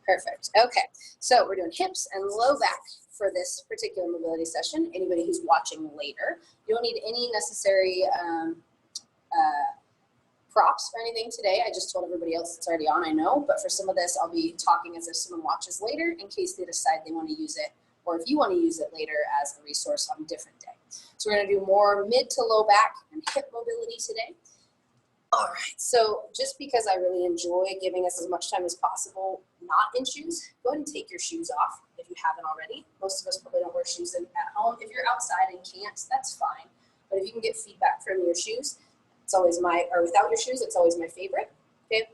Perfect. Okay, so we're doing hips and low back for this particular mobility session. Anybody who's watching later, you don't need any necessary props or anything today. I just told everybody else it's already on, I know, but for some of this, I'll be talking as if someone watches later in case they decide they want to use it, or if you want to use it later as a resource on a different day. So we're going to do more mid to low back and hip mobility today. All right, so just because I really enjoy giving us as much time as possible not in shoes, go ahead and take your shoes off if you haven't already. Most of us probably don't wear shoes at home. If you're outside and can't, that's fine. But if you can get feedback from your shoes, it's always or without your shoes, it's always my favorite. Okay,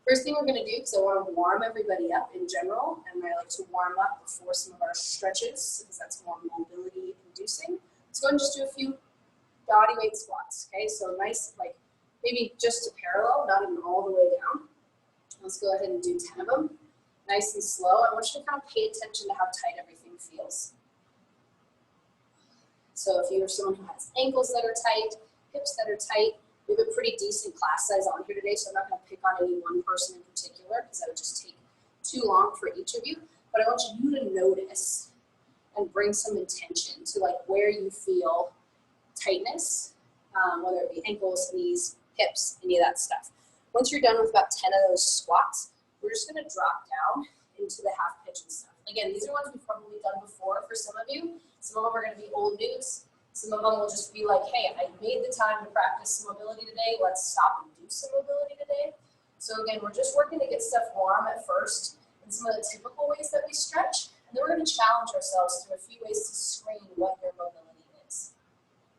first thing we're gonna do, because I wanna warm everybody up in general, and I like to warm up before some of our stretches, because that's more mobility inducing. Let's go ahead and just do a few body weight squats, okay? So nice, like, maybe just a parallel, not even all the way down. Let's go ahead and do 10 of them. Nice and slow. I want you to kind of pay attention to how tight everything feels. So if you're someone who has ankles that are tight, hips that are tight, we have a pretty decent class size on here today, so I'm not going to pick on any one person in particular because that would just take too long for each of you. But I want you to notice and bring some intention to like where you feel tightness, whether it be ankles, knees, hips, any of that stuff. Once you're done with about 10 of those squats, we're just going to drop down into the half pitch and stuff. Again, these are ones we've probably done before for some of you. Some of them are going to be old news. Some of them will just be like, hey, I made the time to practice some mobility today. Let's stop and do some mobility today. So again, we're just working to get stuff warm at first in some of the typical ways that we stretch. And then we're going to challenge ourselves through a few ways to screen what your mobility is.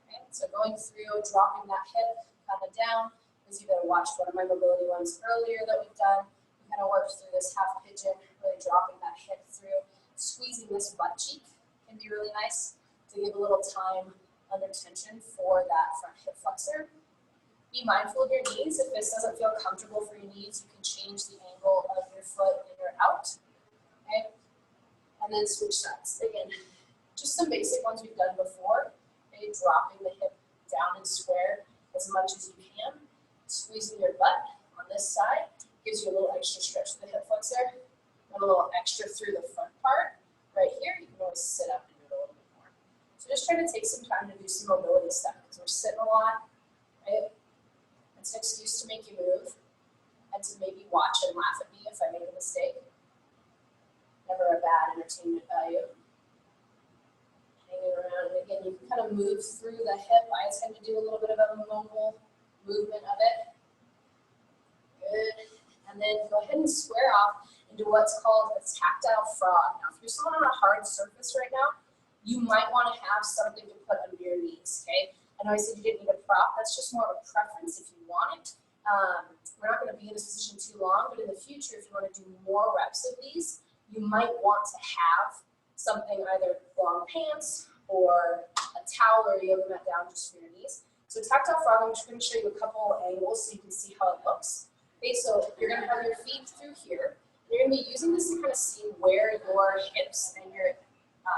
Okay? So going through, dropping that hip kind of down, because you better watch one of my mobility ones earlier that we've done. We kind of worked through this half pigeon, really dropping that hip through. Squeezing this butt cheek can be really nice to give a little time under tension for that front hip flexor. Be mindful of your knees. If this doesn't feel comfortable for your knees, you can change the angle of your foot when you're out. Okay? And then switch sides. Again, just some basic ones we've done before. Okay? Dropping the hip down and square as much as you can. Squeezing your butt on this side gives you a little extra stretch to the hip flexor. And a little extra through the front part. Right here, you can always sit up and do it a little bit more. So just try to take some time to do some mobility stuff because we're sitting a lot, right? It's an excuse to make you move and to maybe watch and laugh at me if I make a mistake. Never a bad entertainment value. Hanging around, and again, you can kind of move through the hip. I tend to do a little bit of a mobile movement of it. Good. And then go ahead and square off into what's called a tactile frog. Now, if you're someone on a hard surface right now, you might want to have something to put under your knees, okay? I know I said you didn't need a prop. That's just more of a preference if you want it. We're not going to be in this position too long, but in the future, if you want to do more reps of these, you might want to have something, either long pants or a towel or a yoga mat down just for your knees. So tactile frog, I'm just going to show you a couple angles so you can see how it looks. Okay, so you're going to have your feet through here. You're going to be using this to kind of see where your hips and your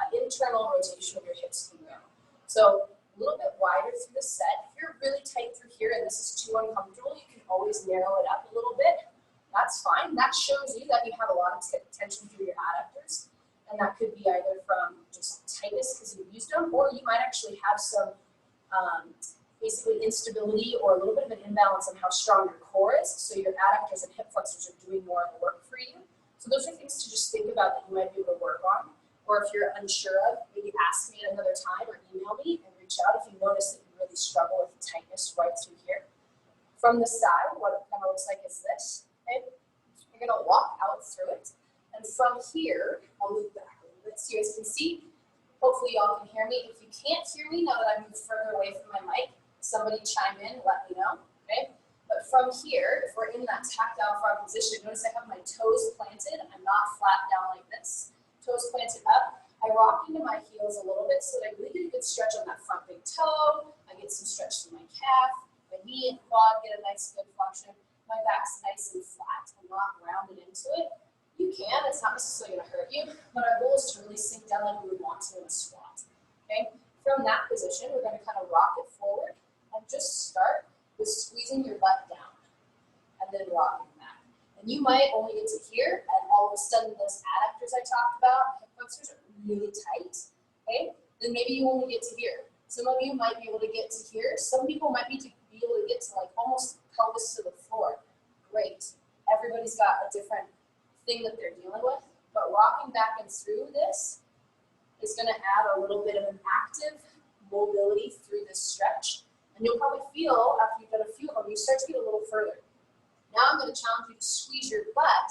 internal rotation of your hips can go. So a little bit wider through the set. If you're really tight through here and this is too uncomfortable, you can always narrow it up a little bit. That's fine. That shows you that you have a lot of tension through your adductors. And that could be either from just tightness because you've used them, or you might actually have some basically instability or a little bit of an imbalance on how strong your core is. So your adductors and hip flexors are doing more of the work for you. So those are things to just think about that you might be able to work on. Or if you're unsure of, maybe ask me at another time or email me and reach out if you notice that you really struggle with tightness right through here. From the side, what it kind of looks like is this. Okay? You're going to walk out through it. And from here, I'll move back a little bit so you guys can see. Hopefully y'all can hear me. If you can't hear me now that I moved further away from my mic, somebody chime in, let me know, okay? But from here, if we're in that tactile frog position, notice I have my toes planted. I'm not flat down like this. Toes planted up. I rock into my heels a little bit so that I really get a good stretch on that front big toe. I get some stretch to my calf, my knee and quad get a nice good function. My back's nice and flat and not rounded into it. You can, it's not necessarily going to hurt you, but our goal is to really sink down like we would want to in a squat, okay? From that position, we're going to kind of rock it forward and just start with squeezing your butt down and then rocking back. And you might only get to here, and all all of a sudden those adductors I talked about, hip flexors are really tight, okay? Then maybe you only get to here. Some of you might be able to get to here. Some people might be able to get to like almost pelvis to the floor. Great. Everybody's got a different thing that they're dealing with, but rocking back and through this is going to add a little bit of an active mobility through this stretch. And you'll probably feel, after you've done a few of them, you start to get a little further. Now I'm going to challenge you to squeeze your butt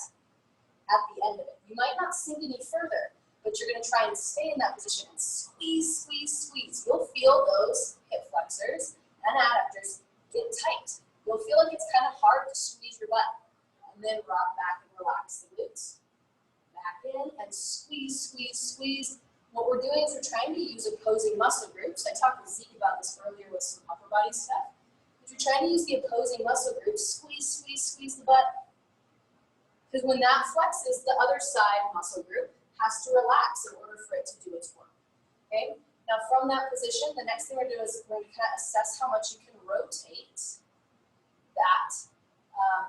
at the end of it. You might not sink any further, but you're going to try and stay in that position and squeeze, squeeze, squeeze. You'll feel those hip flexors and adductors get tight. You'll feel like it's kind of hard to squeeze your butt. And then rock back and relax the glutes. Back in and squeeze, squeeze, squeeze. What we're doing is we're trying to use opposing muscle groups. I talked with Zeke about this earlier with some upper body stuff. If you're trying to use the opposing muscle groups, squeeze, squeeze, squeeze the butt. Because when that flexes, the other side muscle group has to relax in order for it to do its work. Okay? Now from that position, the next thing we're doing is we're going to kind of assess how much you can rotate that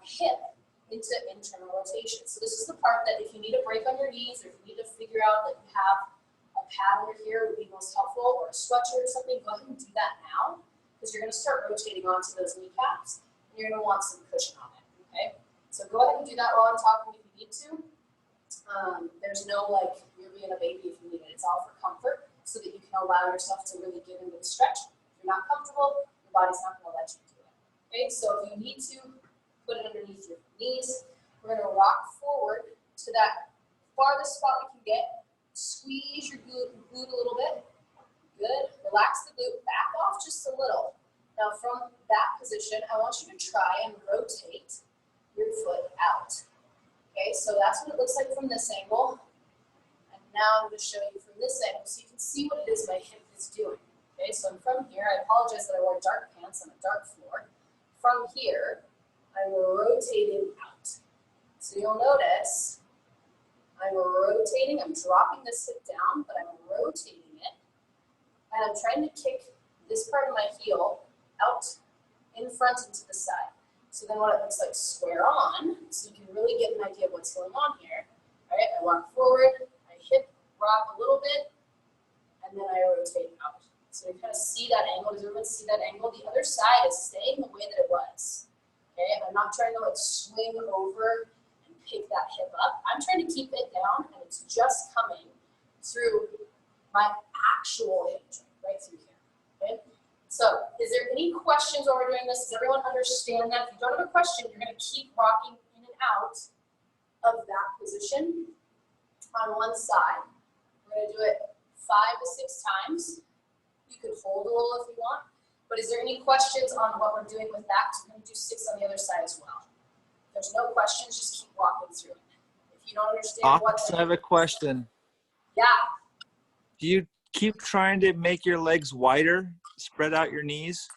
hip into internal rotation. So this is the part that if you need a break on your knees, or if you need to figure out that you have a pad under here would be most helpful, or a stretcher or something, go ahead and do that now, because you're going to start rotating onto those kneecaps, and you're going to want some cushion on it, okay? So go ahead and do that while I'm talking if you need to. There's no like, you're being a baby if you need it. It's all for comfort, so that you can allow yourself to really get into the stretch. If you're not comfortable, your body's not going to let you do it, okay? So if you need to, put it underneath your knees. We're going to rock forward to that farthest spot we can get. Squeeze your glute a little bit. Good. Relax the glute. Back off just a little. Now from that position, I want you to try and rotate your foot out. Okay, so that's what it looks like from this angle. And now I'm going to show you from this angle so you can see what it is my hip is doing. Okay, so from here, I apologize that I wore dark pants on a dark floor. From here, I'm rotating out. So you'll notice I'm rotating, I'm dropping this hip down, but I'm rotating it. And I'm trying to kick this part of my heel out in front and to the side. So then what it looks like square on, so you can really get an idea of what's going on here. All right, I walk forward, I hip rock a little bit, and then I rotate out. So you kind of see that angle. Does everyone see that angle? The other side is staying the way that it was. Okay, I'm not trying to like swing over and pick that hip up. I'm trying to keep it down, and it's just coming through my actual hip joint, right through here. Okay. So, is there any questions while we're doing this? Does everyone understand that? If you don't have a question, you're going to keep rocking in and out of that position on one side. We're going to do it 5 to 6 times. You could hold a little if you want. But is there any questions on what we're doing with that? Because we're going to do 6 on the other side as well. If there's no questions, just keep walking through it. If you don't understand I have a question. Yeah. Do you keep trying to make your legs wider, spread out your knees?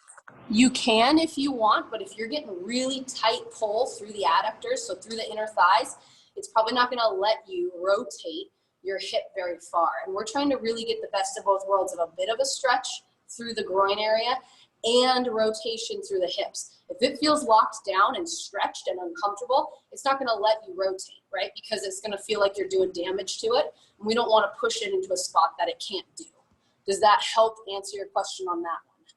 You can if you want, but if you're getting really tight pull through the adductors, so through the inner thighs, it's probably not going to let you rotate your hip very far. And we're trying to really get the best of both worlds of a bit of a stretch through the groin area and rotation through the hips. If it feels locked down and stretched and uncomfortable, it's not going to let you rotate, right? Because it's going to feel like you're doing damage to it. And we don't want to push it into a spot that it can't do. Does that help answer your question on that one?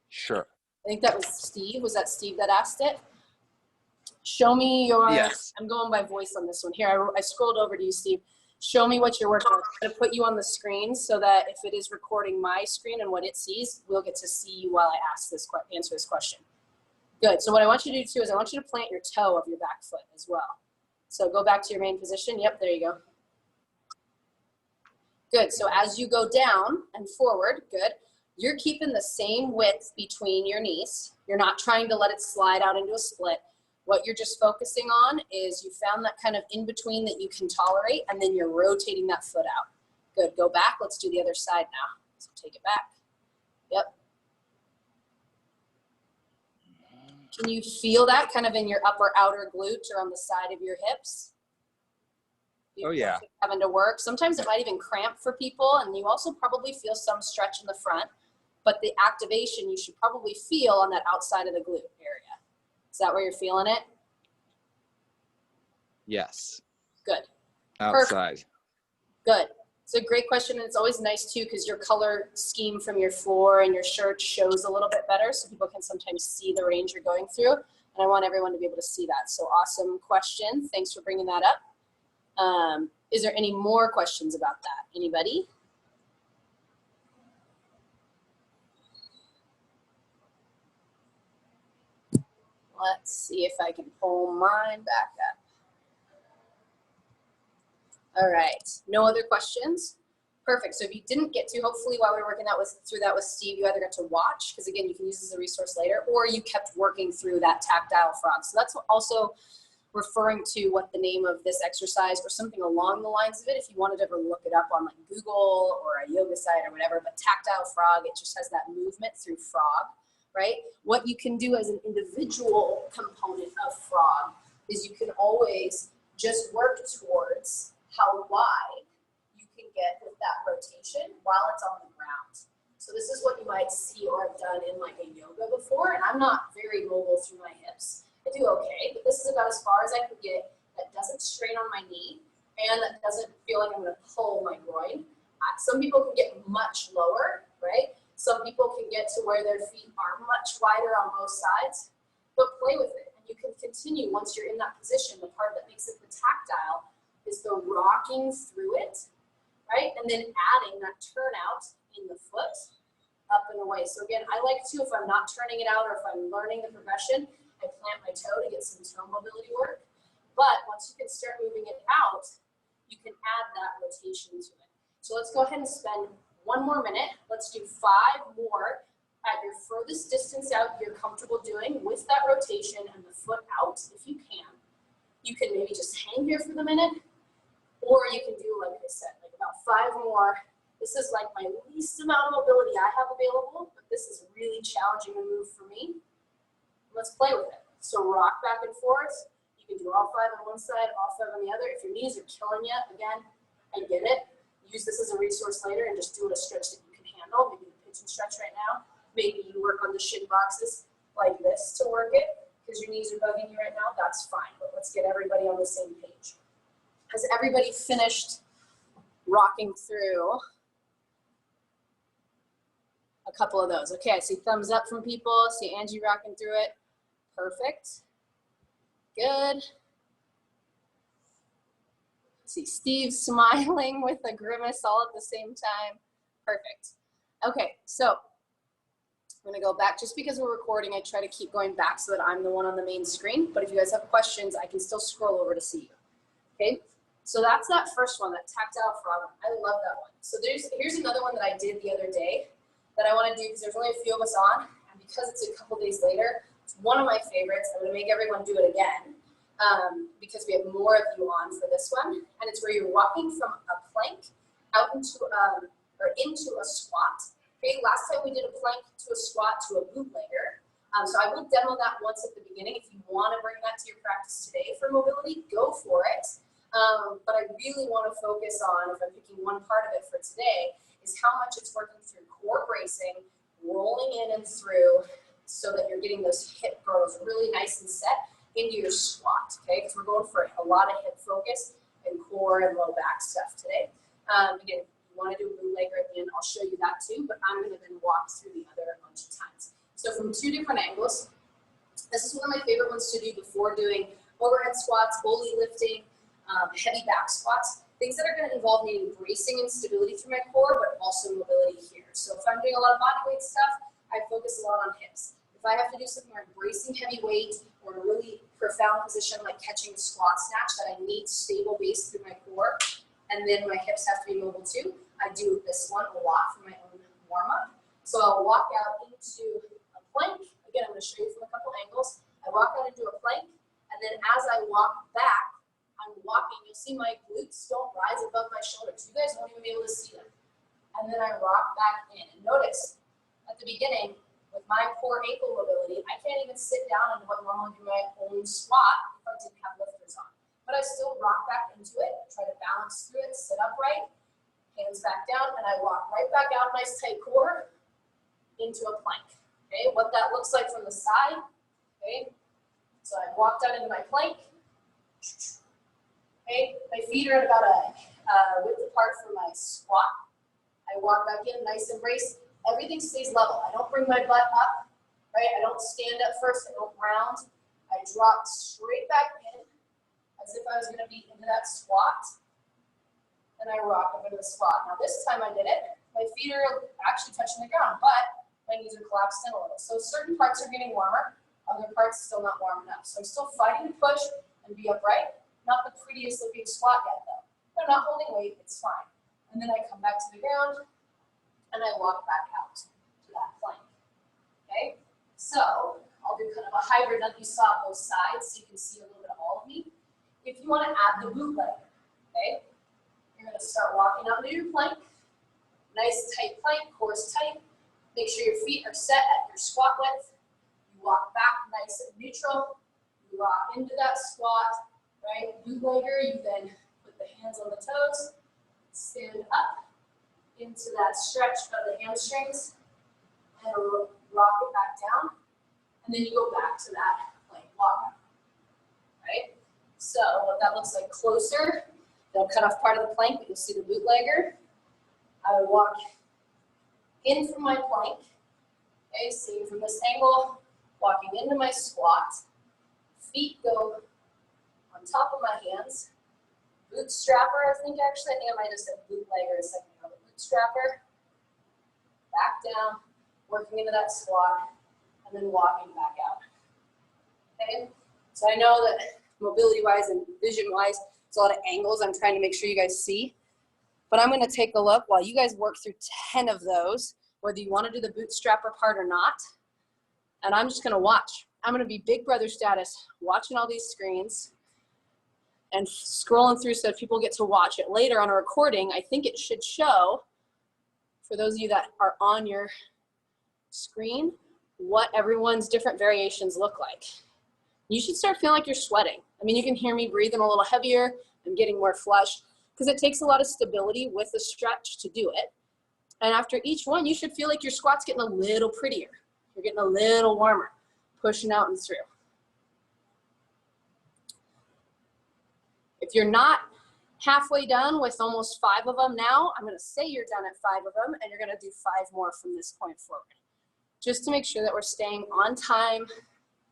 Sure. I think that was Steve. Was that Steve that asked it? Show me your, yes. I'm going by voice on this one. Here, I scrolled over to you, Steve. Show me what you're working with. I'm going to put you on the screen so that if it is recording my screen and what it sees, we'll get to see you while I answer this question. Good. So what I want you to do too is I want you to plant your toe of your back foot as well. So go back to your main position. Yep, there you go. Good. So as you go down and forward, good, you're keeping the same width between your knees. You're not trying to let it slide out into a split. What you're just focusing on is you found that kind of in between that you can tolerate, and then you're rotating that foot out. Good. Go back. Let's do the other side now. So take it back. Yep. Can you feel that kind of in your upper outer glutes or on the side of your hips? Oh, yeah. Having to work. Sometimes it might even cramp for people, and you also probably feel some stretch in the front, but the activation you should probably feel on that outside of the glute area. Is that where you're feeling it? Yes. Good. Outside. Good. It's a great question, and it's always nice too because your color scheme from your floor and your shirt shows a little bit better, so people can sometimes see the range you're going through. And I want everyone to be able to see that. So awesome question. Thanks for bringing that up. Is there any more questions about that? Anybody? Let's see if I can pull mine back up. All right, no other questions? Perfect, so if you didn't get to, hopefully while we were working through that with Steve, you either got to watch, because again, you can use this as a resource later, or you kept working through that tactile frog. So that's also referring to what the name of this exercise or something along the lines of it, if you wanted to ever look it up on like Google or a yoga site or whatever, but tactile frog, it just has that movement through frog, right? What you can do as an individual component of frog is you can always just work towards how wide you can get with that rotation while it's on the ground. So this is what you might see or have done in like a yoga before, and I'm not very mobile through my hips. I do okay, but this is about as far as I can get that doesn't strain on my knee and that doesn't feel like I'm gonna pull my groin. Some people can get much lower, right? Some people can get to where their feet are much wider on both sides, but play with it. And you can continue once you're in that position. The part that makes it the tactile is the rocking through it, right? And then adding that turnout in the foot up and away. So again, I like to, if I'm not turning it out or if I'm learning the progression, I plant my toe to get some toe mobility work. But once you can start moving it out, you can add that rotation to it. So let's go ahead and spend one more minute. Let's do 5 more at your furthest distance out you're comfortable doing with that rotation and the foot out if you can. You can maybe just hang here for the minute, or you can do, like I said, like about 5 more. This is like my least amount of mobility I have available, but this is really challenging to move for me. Let's play with it. So rock back and forth. You can do all 5 on one side, all 5 on the other. If your knees are killing you, again, I get it. Use this as a resource later and just do it a stretch that you can handle. Maybe the pigeon stretch right now. Maybe you work on the shin boxes like this to work it because your knees are bugging you right now. That's fine, but let's get everybody on the same page. Has everybody finished rocking through a couple of those? Okay, I see thumbs up from people. I see Angie rocking through it. Perfect. Good. I see Steve smiling with a grimace all at the same time. Perfect. Okay, so I'm gonna go back. Just because we're recording, I try to keep going back so that I'm the one on the main screen. But if you guys have questions, I can still scroll over to see you. Okay, so that's that first one, that tactile frog. I love that one. So here's another one that I did the other day that I want to do because there's only a few of us on, and because it's a couple days later, it's one of my favorites. I'm going to make everyone do it again because we have more of you on for this one, and it's where you're walking from a plank out into a squat. Okay, last time we did a plank to a squat to a bootlegger. So I will demo that once at the beginning. If you want to bring that to your practice today for mobility, go for it. But I really want to focus on, if I'm picking one part of it for today, is how much it's working through core bracing, rolling in and through so that you're getting those hip girls really nice and set into your squat, okay? Because we're going for a lot of hip focus and core and low back stuff today. Again, if you want to do a bootlegger at the end, I'll show you that too, but I'm going to then walk through the other a bunch of times. So from 2 different angles, this is one of my favorite ones to do before doing overhead squats, bully lifting, heavy back squats, things that are going to involve needing bracing and stability through my core, but also mobility here. So if I'm doing a lot of body weight stuff, I focus a lot on hips. If I have to do something like bracing heavy weight or a really profound position like catching a squat snatch that I need stable base through my core, and then my hips have to be mobile too, I do this one a lot for my own warm-up. So I'll walk out into a plank. Again, I'm going to show you from a couple angles. I walk out into a plank, and then as I walk back, I'm walking, you'll see my glutes don't rise above my shoulders. You guys won't even be able to see them. And then I rock back in. And notice, at the beginning, with my poor ankle mobility, I can't even sit down into what normally would be my own squat if I didn't have lifters on. But I still rock back into it, try to balance through it, sit upright, hands back down, and I walk right back out, nice tight core, into a plank. Okay, what that looks like from the side, okay? So I walked out into my plank. Okay, my feet are at about a width apart from my squat. I walk back in, nice embrace. Everything stays level. I don't bring my butt up, right? I don't stand up first. I don't round. I drop straight back in as if I was going to be into that squat. And I rock up into the squat. Now this time I did it. My feet are actually touching the ground, but my knees are collapsed in a little. So certain parts are getting warmer, other parts still not warm enough. So I'm still fighting to push and be upright. Not the prettiest looking squat yet though. I'm not holding weight, it's fine. And then I come back to the ground and I walk back out to that plank. Okay? So I'll do kind of a hybrid that you saw both sides so you can see a little bit of all of me. If you want to add the bootleg, okay? You're going to start walking out into your plank. Nice tight plank, core's tight. Make sure your feet are set at your squat width. You walk back nice and neutral. You rock into that squat, right? Bootlegger, you then put the hands on the toes, stand up into that stretch of the hamstrings, and rock it back down. And then you go back to that plank walk, right? So what that looks like closer, they'll cut off part of the plank, but you'll see the bootlegger. I would walk in from my plank, okay, same from this angle, walking into my squat. Feet go on top of my hands. Bootstrapper, I think I might have said bootlegger a second ago. Bootstrapper, back down, working into that squat, and then walking back out. Okay, so I know that mobility-wise and vision-wise, it's a lot of angles I'm trying to make sure you guys see. But I'm going to take a look while you guys work through 10 of those, whether you want to do the bootstrapper part or not. And I'm just going to watch. I'm going to be big brother status, watching all these screens and scrolling through so that people get to watch it later on a recording. I think it should show, for those of you that are on your screen, what everyone's different variations look like. You should start feeling like you're sweating. I mean, you can hear me breathing a little heavier. I'm getting more flush because it takes a lot of stability with the stretch to do it. And after each one, you should feel like your squat's getting a little prettier. You're getting a little warmer, pushing out and through. If you're not halfway done with almost 5 of them now, I'm going to say you're done at 5 of them, and you're going to do 5 more from this point forward. Just to make sure that we're staying on time,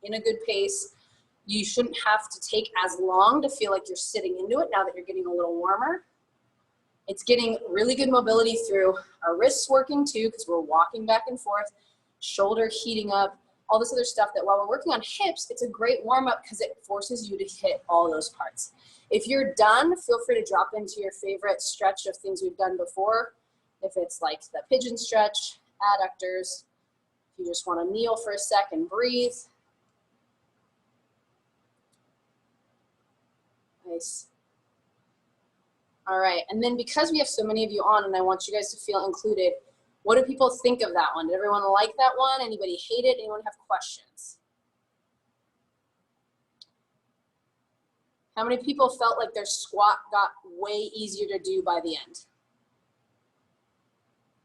in a good pace. You shouldn't have to take as long to feel like you're sitting into it now that you're getting a little warmer. It's getting really good mobility through our wrists working too, because we're walking back and forth, shoulder heating up, all this other stuff that while we're working on hips, it's a great warm up because it forces you to hit all those parts. If you're done, feel free to drop into your favorite stretch of things we've done before. If it's like the pigeon stretch, adductors, if you just want to kneel for a second, breathe. Nice. All right, and then because we have so many of you on and I want you guys to feel included, what do people think of that one? Did everyone like that one? Anybody hate it? Anyone have questions? How many people felt like their squat got way easier to do by the end?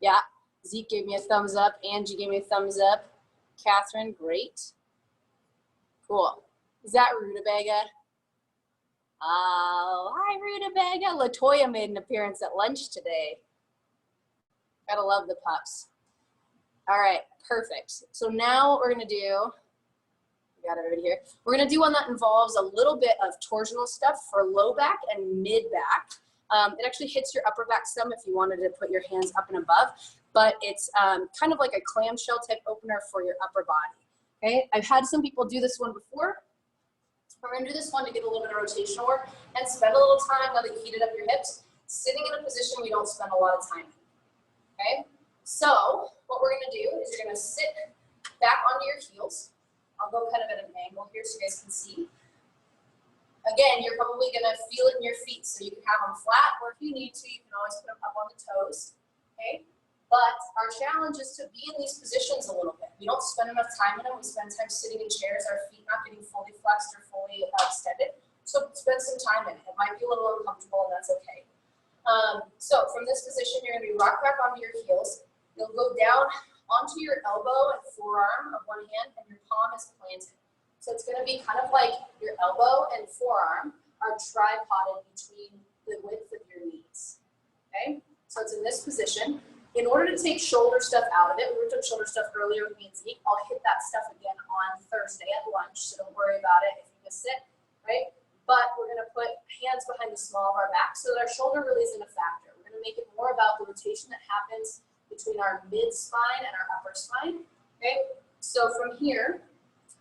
Yeah, Zeke gave me a thumbs up. Angie gave me a thumbs up. Catherine, great. Cool. Is that Rutabaga? Oh, hi Rutabaga. Latoya made an appearance at lunch today. Gotta love the pups. All right, perfect. So now what we're gonna do, we got everybody here. We're gonna do one that involves a little bit of torsional stuff for low back and mid back. It actually hits your upper back some if you wanted to put your hands up and above, but it's kind of like a clamshell type opener for your upper body. Okay, I've had some people do this one before. We're going to do this one to get a little bit of rotational work and spend a little time, now that you heated up your hips, sitting in a position we don't spend a lot of time in. Okay? So what we're going to do is you're going to sit back onto your heels. I'll go kind of at an angle here so you guys can see. Again, you're probably going to feel it in your feet, so you can have them flat, or if you need to, you can always put them up on the toes. Okay? But our challenge is to be in these positions a little bit. We don't spend enough time in them. We spend time sitting in chairs, our feet not getting fully flexed or fully extended. So spend some time in it. It might be a little uncomfortable, and that's okay. So from this position, you're going to be rock back onto your heels. You'll go down onto your elbow and forearm of one hand, and your palm is planted. So it's going to be kind of like your elbow and forearm are tripoded between the So it's in this position. In order to take shoulder stuff out of it, we took shoulder stuff earlier with me and Zeke. I'll hit that stuff again on Thursday at lunch, so don't worry about it if you missed it, right? But we're gonna put hands behind the small of our back so that our shoulder really isn't a factor. We're gonna make it more about the rotation that happens between our mid spine and our upper spine, okay? So from here,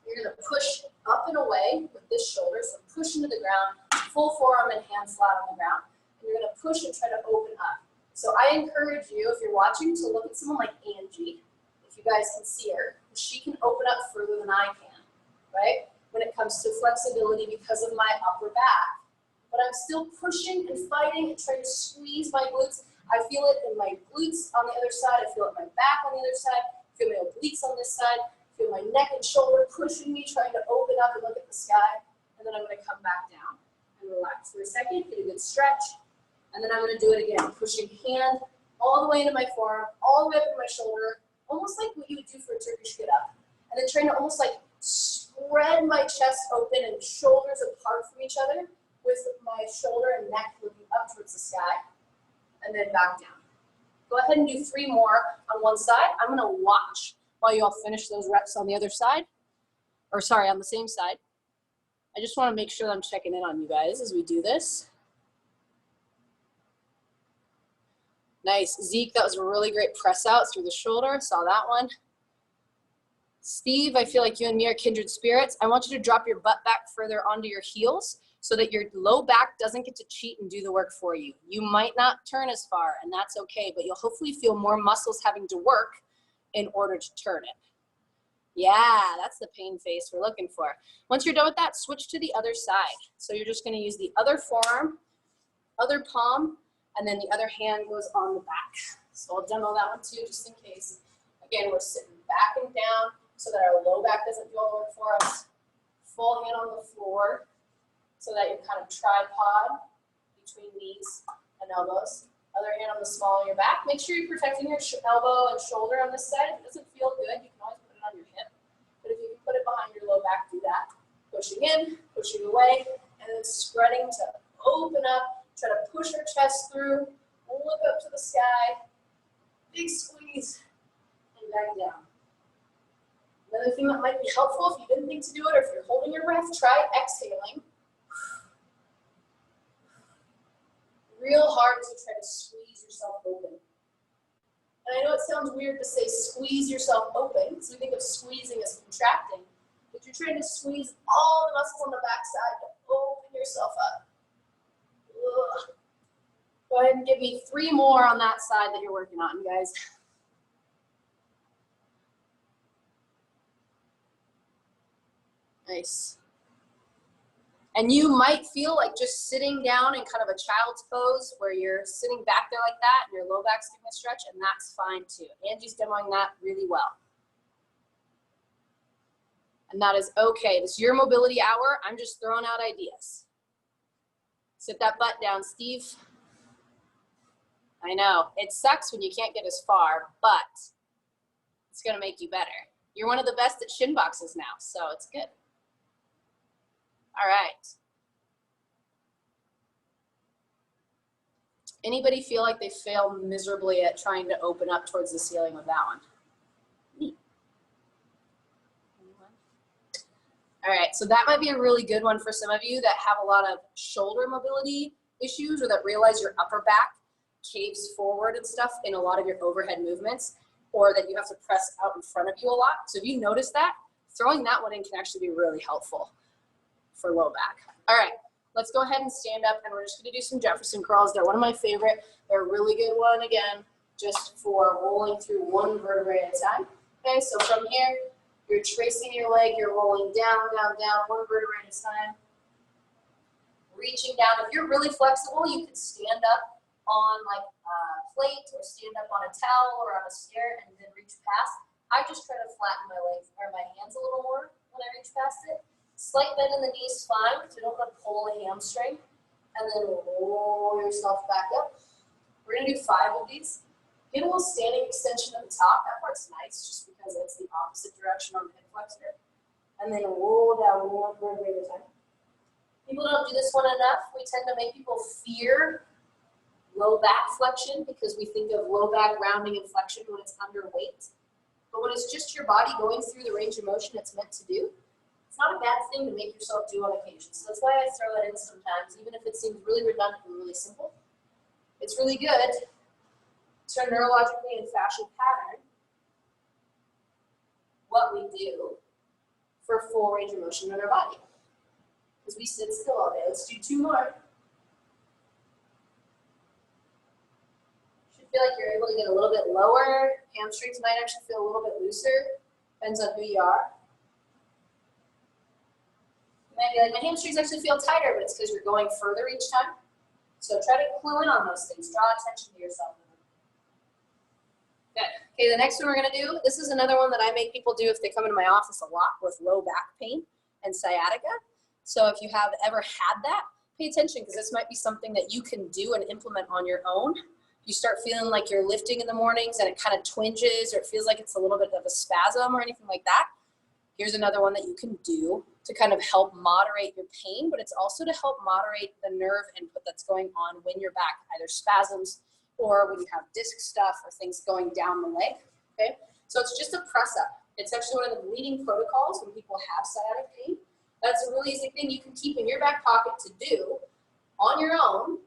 you're gonna push up and away with this shoulder, so push into the ground, full forearm and hand flat on the ground. And you're gonna push and try to open up. So I encourage you, if you're watching, to look at someone like Angie, if you guys can see her. She can open up further than I can, right? When it comes to flexibility because of my upper back. But I'm still pushing and fighting and trying to squeeze my glutes. I feel it in my glutes on the other side. I feel it in my back on the other side. I feel my obliques on this side. I feel my neck and shoulder pushing me, trying to open up and look at the sky. And then I'm gonna come back down and relax for a second, get a good stretch. And then I'm gonna do it again, pushing hand all the way into my forearm, all the way up to my shoulder, almost like what you would do for a Turkish get up. And then trying to almost like spread my chest open and shoulders apart from each other with my shoulder and neck looking up towards the sky. And then back down. Go ahead and do 3 more on one side. I'm gonna watch while you all finish those reps on the other side. Or sorry, on the same side. I just wanna make sure that I'm checking in on you guys as we do this. Nice, Zeke, that was a really great press out through the shoulder, saw that one. Steve, I feel like you and me are kindred spirits. I want you to drop your butt back further onto your heels so that your low back doesn't get to cheat and do the work for you. You might not turn as far, and that's okay, but you'll hopefully feel more muscles having to work in order to turn it. Yeah, that's the pain face we're looking for. Once you're done with that, switch to the other side. So you're just gonna use the other forearm, other palm, and then the other hand goes on the back. So I'll demo that one too, just in case. Again, we're sitting back and down so that our low back doesn't do all the work for us. Full hand on the floor so that you're kind of tripod between knees and elbows. Other hand on the small of your back. Make sure you're protecting your elbow and shoulder on this side. If it doesn't feel good, you can always put it on your hip. But if you can put it behind your low back, do that. Pushing in, pushing away, and then spreading to open up. Try to push our chest through, look up to the sky, big squeeze, and back down. Another thing that might be helpful if you didn't think to do it, or if you're holding your breath, try exhaling. Real hard as you try to squeeze yourself open. And I know it sounds weird to say squeeze yourself open, because we think of squeezing as contracting, but you're trying to squeeze all the muscles on the backside to open yourself up. Ugh. Go ahead and give me 3 more on that side that you're working on, guys. Nice. And you might feel like just sitting down in kind of a child's pose where you're sitting back there like that and your low back's getting a stretch, and that's fine too. Angie's demoing that really well. And that is okay. This is your mobility hour. I'm just throwing out ideas. Sit that butt down, Steve. I know, it sucks when you can't get as far, but it's gonna make you better. You're one of the best at shin boxes now, so it's good. All right. Anybody feel like they fail miserably at trying to open up towards the ceiling with that one? Me. All right, so that might be a really good one for some of you that have a lot of shoulder mobility issues or that realize your upper back caves forward and stuff in a lot of your overhead movements, or that you have to press out in front of you a lot. So if you notice that, throwing that one in can actually be really helpful for low back. All right, let's go ahead and stand up, and we're just gonna do some Jefferson curls. They're one of my favorite. They're a really good one, again, just for rolling through one vertebrae at a time. Okay, so from here, you're tracing your leg, you're rolling down, down, down, one vertebrae at a time. Reaching down. If you're really flexible, you can stand up on like a plate or stand up on a towel or on a stair and then reach past. I just try to flatten my legs or my hands a little more when I reach past it. Slight bend in the knees, fine, so you don't want to pull a hamstring. And then roll yourself back up. We're gonna do 5 of these. Get a little standing extension at the top. That part's nice just because it's the opposite direction on the hip flexor. And then roll down one vertebrae at a time. People don't do this one enough. We tend to make people fear low back flexion, because we think of low back rounding and flexion when it's underweight. But when it's just your body going through the range of motion it's meant to do, it's not a bad thing to make yourself do on occasion. So that's why I throw that in sometimes, even if it seems really redundant and really simple. It's really good to neurologically and fascial pattern what we do for full range of motion in our body. Because we sit still all day. Let's do 2 more. Should feel like you're able to get a little bit lower. Hamstrings might actually feel a little bit looser. Depends on who you are. You might be like, my hamstrings actually feel tighter, but it's because you're going further each time. So try to clue in on those things. Draw attention to yourself. Good. Okay, the next one we're going to do, this is another one that I make people do if they come into my office a lot with low back pain and sciatica. So if you have ever had that, pay attention, because this might be something that you can do and implement on your own. You start feeling like you're lifting in the mornings and it kind of twinges, or it feels like it's a little bit of a spasm or anything like that. Here's another one that you can do to kind of help moderate your pain, but it's also to help moderate the nerve input that's going on when you're back, either spasms or when you have disc stuff or things going down the leg, okay? So it's just a press up. It's actually one of the leading protocols when people have sciatic pain. That's a really easy thing you can keep in your back pocket to do on your own,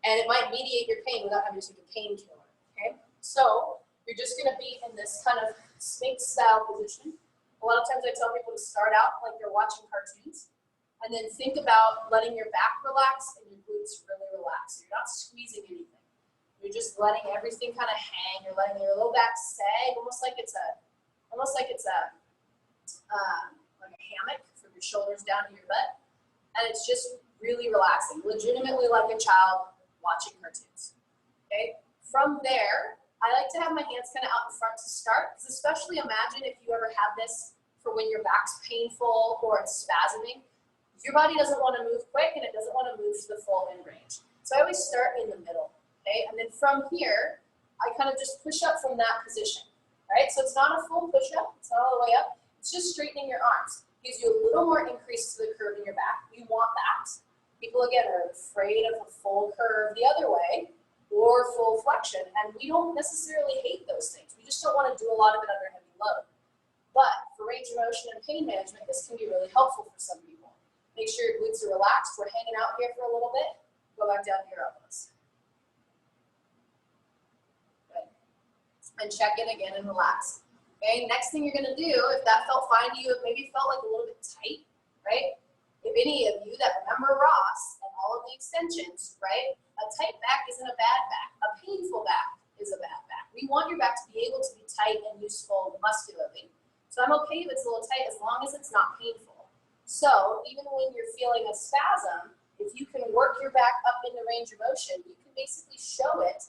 and it might mediate your pain without having to take a painkiller, okay? So you're just gonna be in this kind of Sphinx style position. A lot of times I tell people to start out like you're watching cartoons, and then think about letting your back relax and your glutes really relax. So you're not squeezing anything. You're just letting everything kind of hang. You're letting your low back sag, almost like it's a hammock from your shoulders down to your butt. And it's just really relaxing, legitimately like a child watching cartoons. Okay. From there, I like to have my hands kind of out in front to start, because especially imagine if you ever have this for when your back's painful or it's spasming. Your body doesn't want to move quick and it doesn't want to move to the full end range. So I always start in the middle. Okay, and then from here, I kind of just push up from that position, right? So it's not a full push up, it's not all the way up, it's just straightening your arms. Gives you a little more increase to the curve in your back. You want that. People, again, are afraid of a full curve the other way or full flexion, and we don't necessarily hate those things. We just don't want to do a lot of it under heavy load. But for range of motion and pain management, this can be really helpful for some people. Make sure your glutes are relaxed. We're hanging out here for a little bit. Go back down to your elbows. And check in again and relax. Okay, next thing you're gonna do, if that felt fine to you, it maybe felt like a little bit tight, right? If any of you that remember Ross and all of the extensions, right? A tight back isn't a bad back. A painful back is a bad back. We want your back to be able to be tight and useful muscularly. So I'm okay if it's a little tight as long as it's not painful. So even when you're feeling a spasm, if you can work your back up into range of motion, you can basically show it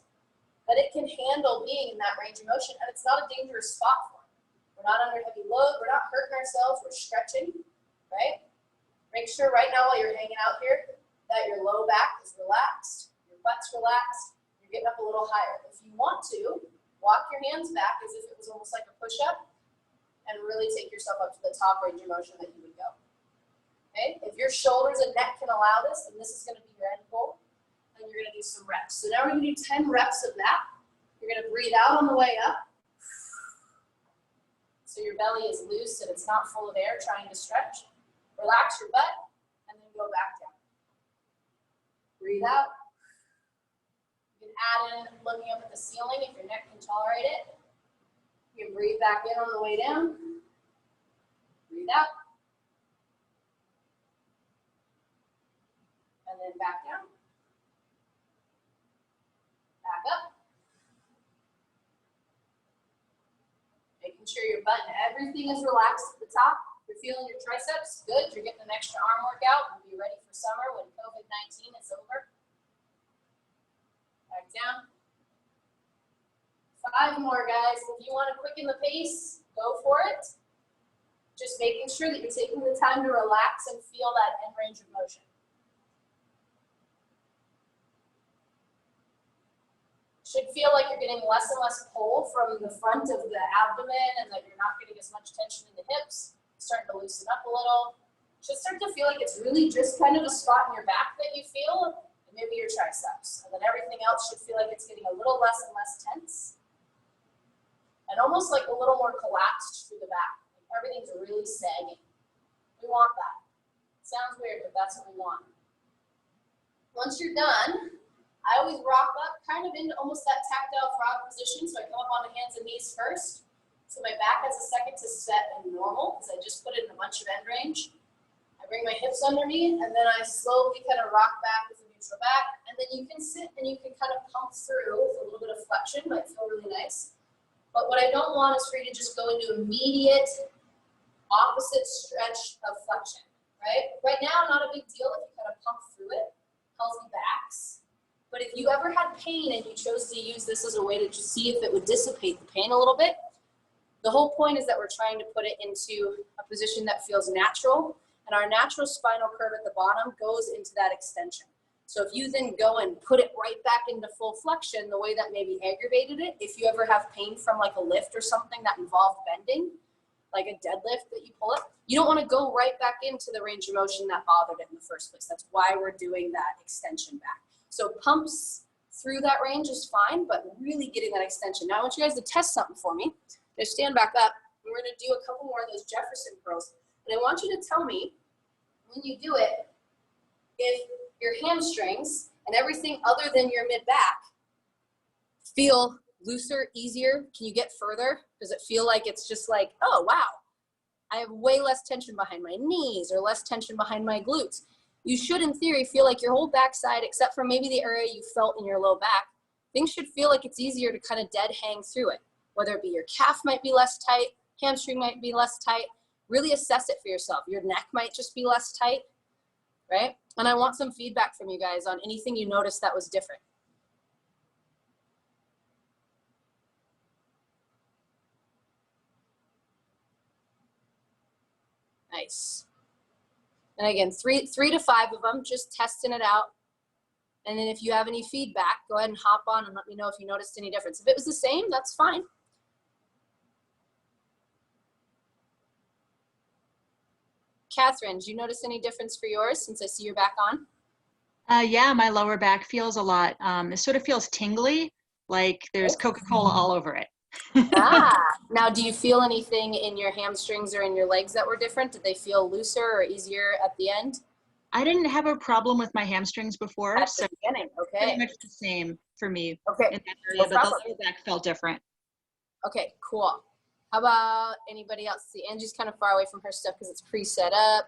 that it can handle being in that range of motion, and it's not a dangerous spot for it. We're not under heavy load, we're not hurting ourselves, we're stretching, right? Make sure right now while you're hanging out here that your low back is relaxed, your butt's relaxed, you're getting up a little higher. If you want to, walk your hands back as if it was almost like a push-up, and really take yourself up to the top range of motion that you would go. Okay? If your shoulders and neck can allow this, then this is gonna be your end goal. And you're gonna do some reps. So now we're gonna do 10 reps of that. You're gonna breathe out on the way up. So your belly is loose and it's not full of air trying to stretch. Relax your butt and then go back down. Breathe out. You can add in looking up at the ceiling if your neck can tolerate it. You can breathe back in on the way down. Breathe out. And then back down. Back up. Making sure your butt and everything is relaxed at the top. You're feeling your triceps, good. You're getting an extra arm workout. You'll be ready for summer when COVID-19 is over. Back down. 5 more, guys. If you want to quicken the pace, go for it. Just making sure that you're taking the time to relax and feel that end range of motion. Should feel like you're getting less and less pull from the front of the abdomen and that you're not getting as much tension in the hips. Starting to loosen up a little. Should start to feel like it's really just kind of a spot in your back that you feel. And maybe your triceps. And then everything else should feel like it's getting a little less and less tense. And almost like a little more collapsed through the back. Like everything's really sagging. We want that. Sounds weird, but that's what we want. Once you're done, I always rock up kind of into almost that tactile frog position. So I come up on the hands and knees first. So my back has a second to set in normal because I just put it in a bunch of end range. I bring my hips under me and then I slowly kind of rock back with a neutral back. And then you can sit and you can kind of pump through with a little bit of flexion. Might feel really nice. But what I don't want is for you to just go into immediate opposite stretch of flexion, right? Right now, not a big deal if you kind of pump through it, healthy backs. But if you ever had pain and you chose to use this as a way to just see if it would dissipate the pain a little bit, the whole point is that we're trying to put it into a position that feels natural, and our natural spinal curve at the bottom goes into that extension. So if you then go and put it right back into full flexion, the way that maybe aggravated it, if you ever have pain from like a lift or something that involved bending, like a deadlift that you pull up, you don't want to go right back into the range of motion that bothered it in the first place. That's why we're doing that extension back. So pumps through that range is fine, but really getting that extension. Now I want you guys to test something for me. Just stand back up. And we're going to do a couple more of those Jefferson curls. And I want you to tell me, when you do it, if your hamstrings and everything other than your mid-back feel looser, easier. Can you get further? Does it feel like it's just like, oh, wow, I have way less tension behind my knees or less tension behind my glutes? You should, in theory, feel like your whole backside, except for maybe the area you felt in your low back, things should feel like it's easier to kind of dead hang through it. Whether it be your calf might be less tight, hamstring might be less tight. Really assess it for yourself. Your neck might just be less tight, right? And I want some feedback from you guys on anything you noticed that was different. Nice. And again, three to five of them, just testing it out. And then if you have any feedback, go ahead and hop on and let me know if you noticed any difference. If it was the same, that's fine. Catherine, do you notice any difference for yours since I see you're back on? Yeah, my lower back feels a lot. It sort of feels tingly, like there's Coca-Cola all over it. Now do you feel anything in your hamstrings or in your legs that were different? Did they feel looser or easier at the end? I didn't have a problem with my hamstrings before, At so the beginning, okay. pretty much the same for me Okay, in that area, but the lower back felt different. Okay, cool. How about anybody else? See, Angie's kind of far away from her stuff because it's pre-set up.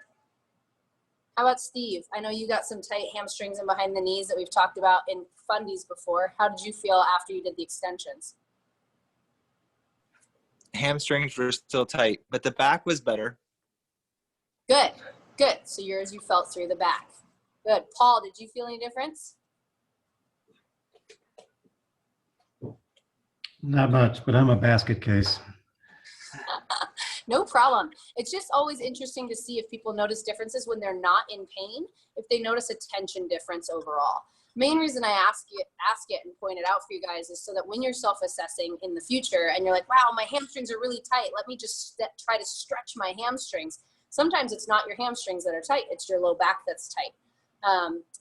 How about Steve? I know you got some tight hamstrings and behind the knees that we've talked about in fundies before. How did you feel after you did the extensions? Hamstrings were still tight, but the back was better. Good, good. So yours, you felt through the back. Good. Paul, did you feel any difference? Not much, but I'm a basket case. No problem. It's just always interesting to see if people notice differences when they're not in pain, if they notice a tension difference overall. Main reason I ask it and point it out for you guys is so that when you're self-assessing in the future and you're like, wow, my hamstrings are really tight, let me just try to stretch my hamstrings. Sometimes it's not your hamstrings that are tight, it's your low back that's tight.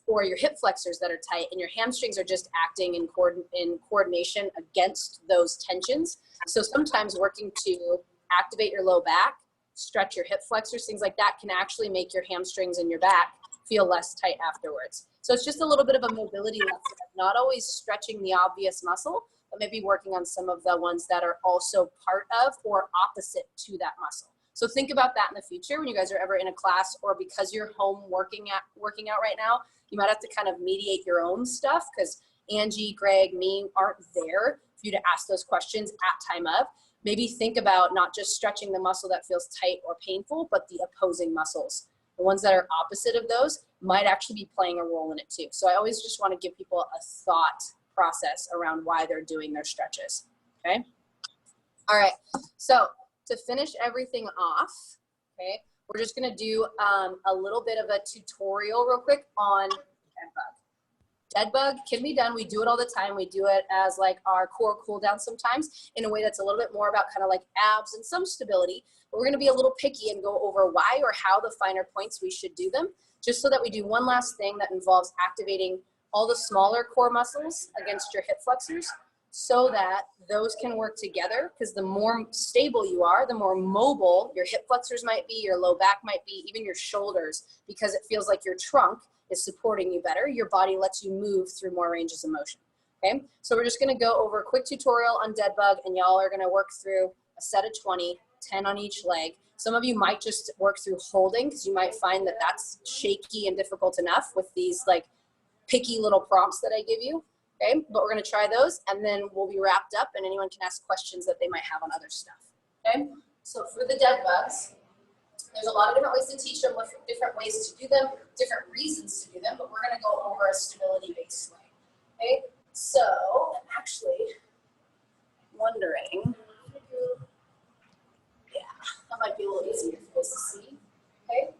Or your hip flexors that are tight, and your hamstrings are just acting in coordination against those tensions. So sometimes working to activate your low back, stretch your hip flexors, things like that can actually make your hamstrings and your back feel less tight afterwards. So it's just a little bit of a mobility lesson, not always stretching the obvious muscle, but maybe working on some of the ones that are also part of or opposite to that muscle. So think about that in the future when you guys are ever in a class, or because you're home working out right now, you might have to kind of mediate your own stuff because Angie, Greg, me aren't there for you to ask those questions at time of. Maybe think about not just stretching the muscle that feels tight or painful, but the opposing muscles. The ones that are opposite of those might actually be playing a role in it too. So I always just want to give people a thought process around why they're doing their stretches, okay? All right, so to finish everything off, okay, we're just gonna do a little bit of a tutorial real quick on dead bug. Dead bug can be done, we do it all the time. We do it as like our core cool down sometimes in a way that's a little bit more about kind of like abs and some stability. But we're gonna be a little picky and go over why or how the finer points we should do them, just so that we do one last thing that involves activating all the smaller core muscles against your hip flexors so that those can work together, because the more stable you are, the more mobile your hip flexors might be, your low back might be, even your shoulders, because it feels like your trunk is supporting you better. Your body lets you move through more ranges of motion. Okay, so we're just gonna go over a quick tutorial on dead bug, and y'all are gonna work through a set of 20, 10 on each leg. Some of you might just work through holding, because you might find that that's shaky and difficult enough with these like picky little prompts that I give you. Okay, but we're gonna try those, and then we'll be wrapped up, and anyone can ask questions that they might have on other stuff. Okay, so for the dead bugs, there's a lot of different ways to teach them, different ways to do them, different reasons to do them, but we're gonna go over a stability-based way. Okay, so I'm actually wondering, yeah, that might be a little easier for you guys to see. Okay,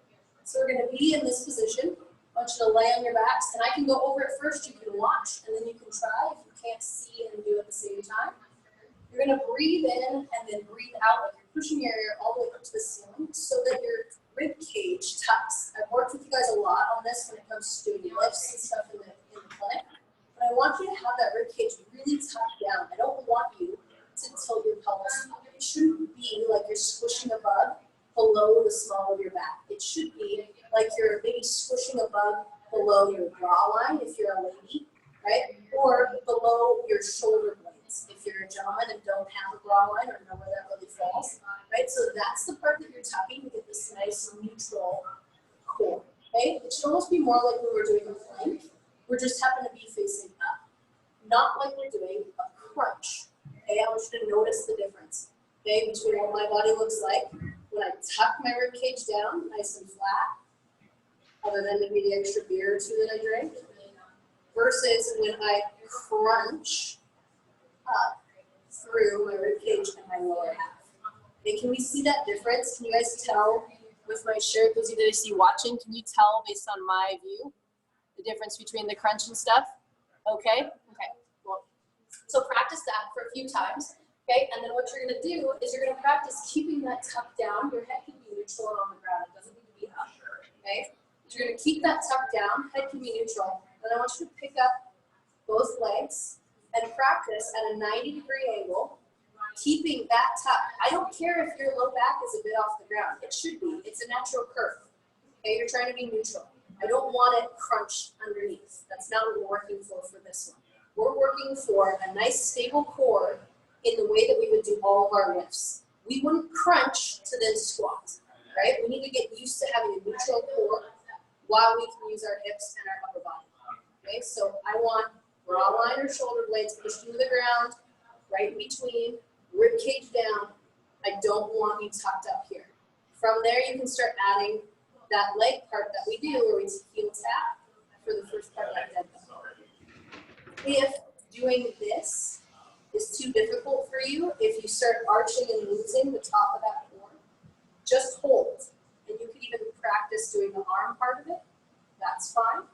so we're gonna be in this position. I want you to lay on your backs, and I can go over it first. You can watch, and then you can try if you can't see and do it at the same time. You're gonna breathe in and then breathe out, like you're pushing your air all the way up to the ceiling so that your rib cage tucks. I've worked with you guys a lot on this when it comes to doing lifts and stuff in the clinic. But I want you to have that rib cage really tucked down. I don't want you to tilt your pelvis. It shouldn't be like you're squishing a bug below the small of your back. It should be like you're maybe squishing a bug below your bra line if you're a lady, right? Or below your shoulder blades if you're a gentleman and don't have a bra line or know where that really falls, right? So that's the part that you're tucking to get this nice neutral core, okay? It should almost be more like when we're doing a plank. We're just happen to be facing up, not like we're doing a crunch, okay? I want you to notice the difference, okay, between what my body looks like when I tuck my rib cage down nice and flat, other than maybe the extra beer or two that I drank, versus when I crunch up through my rib cage and my lower half. Okay, can we see that difference? Can you guys tell with my shirt, those of you that I see watching, can you tell based on my view the difference between the crunch and stuff? Okay, okay, well, so practice that for a few times, okay, and then what you're gonna do is you're gonna practice keeping that tucked down. Your head can be neutral and on the ground, it doesn't need to be up, okay? You're gonna keep that tucked down, head can be neutral. Then I want you to pick up both legs and practice at a 90-degree angle, keeping that tuck. I don't care if your low back is a bit off the ground. It should be. It's a natural curve. Okay, you're trying to be neutral. I don't want it crunched underneath. That's not what we're working for this one. We're working for a nice stable core in the way that we would do all of our lifts. We wouldn't crunch to then squat, right? We need to get used to having a neutral core while we can use our hips and our upper body. Okay, so I want bra line or shoulder blades pushed into the ground, right in between, rib cage down. I don't want you tucked up here. From there, you can start adding that leg part that we do where we heel tap for the first part of that dead bug. If doing this is too difficult for you, if you start arching and losing the top of that core, just hold. And you could even practice doing the arm part of it. That's fine,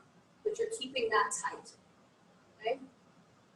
but you're keeping that tight, okay?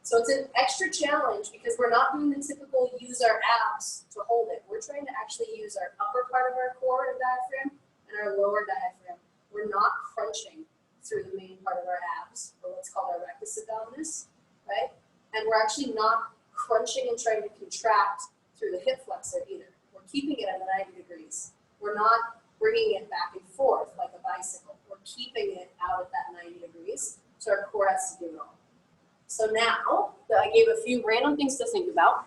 So it's an extra challenge because we're not doing the typical use our abs to hold it. We're trying to actually use our upper part of our core and diaphragm and our lower diaphragm. We're not crunching through the main part of our abs, or what's called our rectus abdominis, right? And we're actually not crunching and trying to contract through the hip flexor either. We're keeping it at 90 degrees. We're not bringing it back and forth like a bicycle. We're keeping it out at that 90 degrees, so our core has to do it all. So now that I gave a few random things to think about,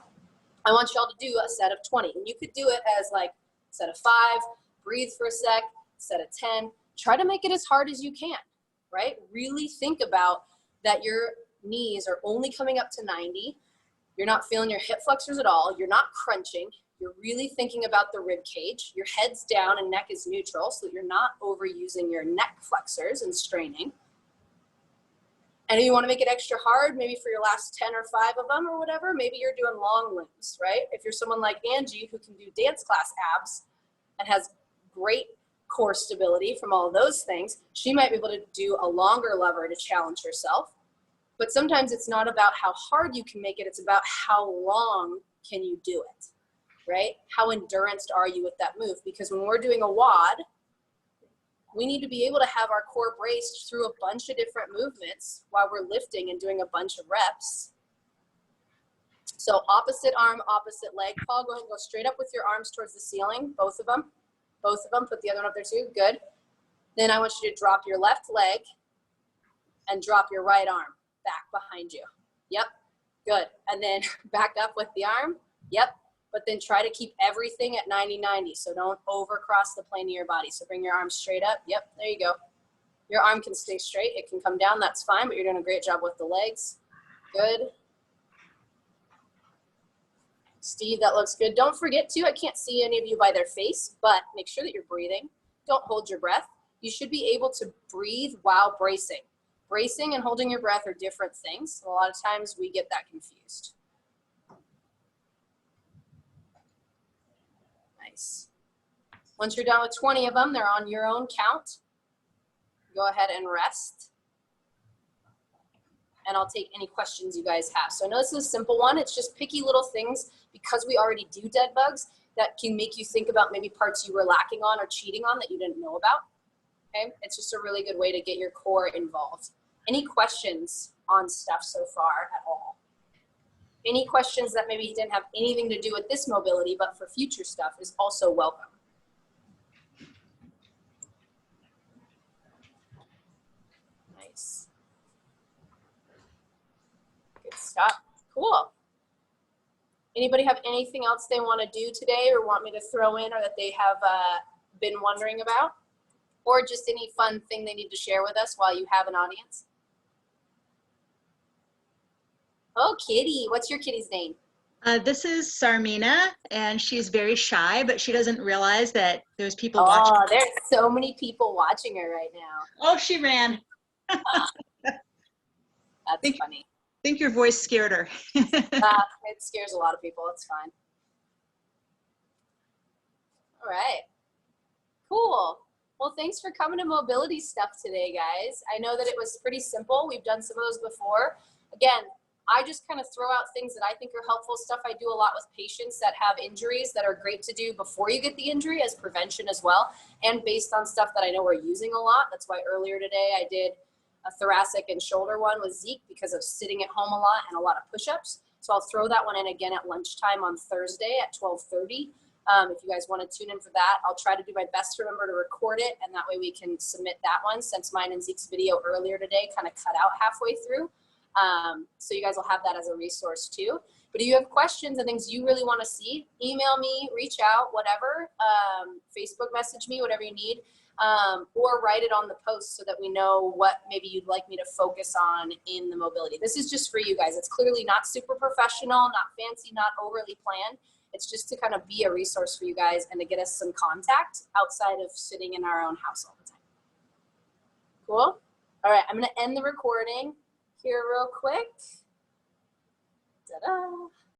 I want y'all to do a set of 20. And you could do it as like a set of 5, breathe for a sec, set of 10. Try to make it as hard as you can, right? Really think about that your knees are only coming up to 90. You're not feeling your hip flexors at all. You're not crunching. You're really thinking about the rib cage. Your head's down and neck is neutral so that you're not overusing your neck flexors and straining. And if you want to make it extra hard, maybe for your last 10 or 5 of them or whatever, maybe you're doing long limbs, right? If you're someone like Angie who can do dance class abs and has great core stability from all of those things, she might be able to do a longer lever to challenge herself. But sometimes it's not about how hard you can make it, it's about how long can you do it, right? How enduranced are you with that move? Because when we're doing a WOD, we need to be able to have our core braced through a bunch of different movements while we're lifting and doing a bunch of reps. So opposite arm, opposite leg. Paul, go ahead and go straight up with your arms towards the ceiling, both of them. Both of them, put the other one up there too, good. Then I want you to drop your left leg and drop your right arm back behind you. Yep, good. And then back up with the arm, yep. But then try to keep everything at 90-90, so don't overcross the plane of your body. So bring your arms straight up, yep, there you go. Your arm can stay straight, it can come down, that's fine, but you're doing a great job with the legs. Good. Steve, that looks good. Don't forget to, I can't see any of you by their face, but make sure that you're breathing. Don't hold your breath. You should be able to breathe while bracing. Bracing and holding your breath are different things. So a lot of times we get that confused. Nice. Once you're done with 20 of them, they're on your own count. Go ahead and rest. And I'll take any questions you guys have. So I know this is a simple one. It's just picky little things because we already do dead bugs that can make you think about maybe parts you were lacking on or cheating on that you didn't know about. Okay, it's just a really good way to get your core involved. Any questions on stuff so far at all? Any questions that maybe didn't have anything to do with this mobility, but for future stuff is also welcome. Nice. Good stuff. Cool. Anybody have anything else they want to do today or want me to throw in or that they have been wondering about? Or just any fun thing they need to share with us while you have an audience? Oh, Kitty. What's your kitty's name? This is Sarmina, and she's very shy, but she doesn't realize that there's people watching. Oh, there's so many people watching her right now. Oh, she ran. That's funny. I think your voice scared her. It scares a lot of people. It's fine. All right. Cool. Well, thanks for coming to mobility stuff today, guys. I know that it was pretty simple. We've done some of those before. Again, I just kind of throw out things that I think are helpful, stuff I do a lot with patients that have injuries that are great to do before you get the injury as prevention as well, and based on stuff that I know we're using a lot. That's why earlier today I did a thoracic and shoulder one with Zeke because of sitting at home a lot and a lot of push-ups. So I'll throw that one in again at lunchtime on Thursday at 12:30. If you guys want to tune in for that, I'll try to do my best to remember to record it, and that way we can submit that one since mine and Zeke's video earlier today kind of cut out halfway through. So you guys will have that as a resource too. But if you have questions and things you really want to see, email me, reach out, whatever, Facebook message me, whatever you need, or write it on the post so that we know what maybe you'd like me to focus on in the mobility. This is just for you guys. It's clearly not super professional, not fancy, not overly planned. It's just to kind of be a resource for you guys and to get us some contact outside of sitting in our own house all the time. Cool? All right, I'm going to end the recording here real quick. Ta-da.